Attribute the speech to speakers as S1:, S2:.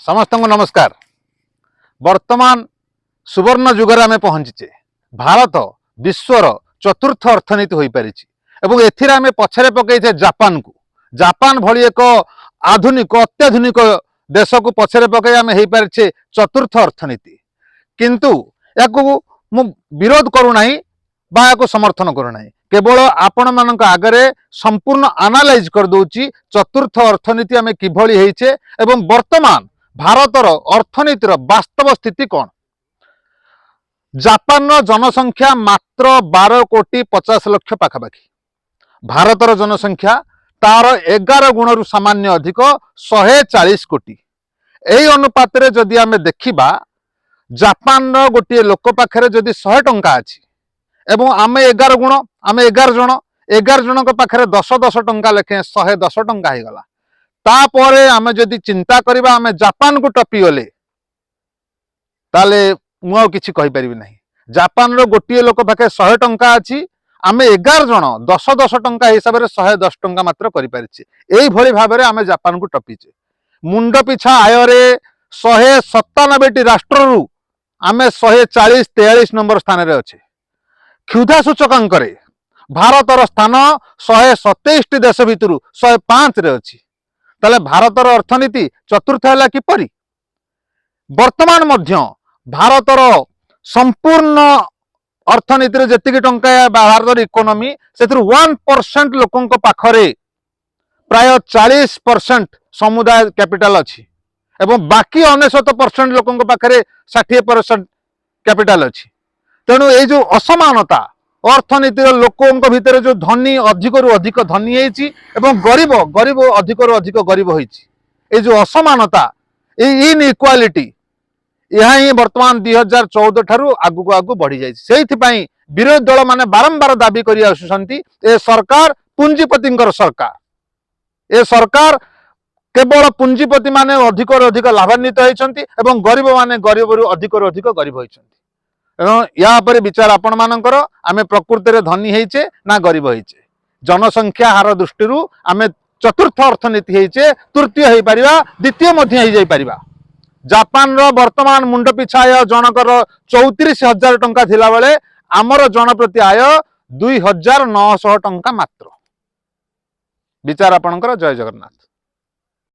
S1: समस्त को नमस्कार। वर्तमान सुवर्ण जुगर आम पहुंचीचे। भारत विश्वर चतुर्थ अर्थनीति हो पारी एवं एथिरे आम पछरे पकईचे जापान को। जापान भली एक आधुनिक अत्याधुनिक देश को पछरे पकई आम हो पारे चतुर्थ अर्थनीति। किंतु याकू मु विरोध करूना बा या समर्थन करूना, केवल आपण मान आगरे संपूर्ण आनालाइज कर दूची चतुर्थ अर्थनीति आम किभली होइछे एवं वर्तमान भारतर अर्थनीतिर वास्तव स्थिति कौन। जापान जनसंख्या मात्र 12 कोटी 50 लक्ष पाखापाखि। भारतर जनसंख्या तार 11 गुण सामान्य अधिक 140 कोटी। यही अनुपात रे जदि आमे देखिबा, जापान गोटे लोक पाखरे जदि 100 टंका अछि एवं आमे 11 गुण, आमे 11 जन पाखरे 10 टंका लेखे 110 टंका हो गला। तापरे आमे जदि चिंता करिबा आमे जापान को टपी गले ताले मु किछि कहि परिबि नाही। जापान रो गोटे लोक पाखे 100 टंका अछि, आमे 11 जन 10 टंका हिसाब रे 110 टंका मात्र करि परिछि। एई भली भाबरे आमे जापान को टपीचे। मुंड पिछा आय रे 197 टी राष्ट्र रु आमे 140-43 नंबर स्थान रे अछि। क्षुधा सूचकांक रे भारतर स्थान 127 टी देश भितरु 105 रे अछि। ताले भारतर अर्थनीति चतुर्थ है किपरि। वर्तमान मध्य भारतर संपूर्ण अर्थनीति जेतिकी टंका भारतर इकोनॉमी से 1% लोकों पाखरे प्राय 40% समुदाय कैपिटल अच्छी एवं बाकी 99% लोकों पाखरे 60% कैपिटल अच्छी। तेणु ये जो असमानता अर्थनीतिर लोकों भितर जो धनी अधिक रु अधिक धनी होइछि एवं गरीब गरीब अधिक रु अधिक गरीब होइछि, ये जो असमानता इनइक्वालिटी यह ही वर्तमान 2014 ठारू आगु को आगु बढ़ी जाइछि। सेहिथिपई विरोधी दल माने बारंबार दाबी करि आसुछंती ए सरकार पुंजीपतिंकर सरकार। ए सरकार केवल पुंजीपति माने अधिक रु अधिक लाभान्वित होइछंती एवं गरीब माने गरीब रु अधिक गरीब होइछंती। एवं या पर विचार आपण मानकर आमे प्रकृति रे धनी होइछे ना गरीब होइछे। जनसंख्या हार दृष्टि आमे चतुर्थ अर्थनीति होइछे, तृतीय होई परिबा, द्वितीय मध्य होई जाई परिबा। जापान रो वर्तमान मुंड पिछा आय जनकर 34,000 टंका थिला बेले आमर जन प्रति आय 2,900 टंका मात्र। विचार आपणकर। जय जगन्नाथ।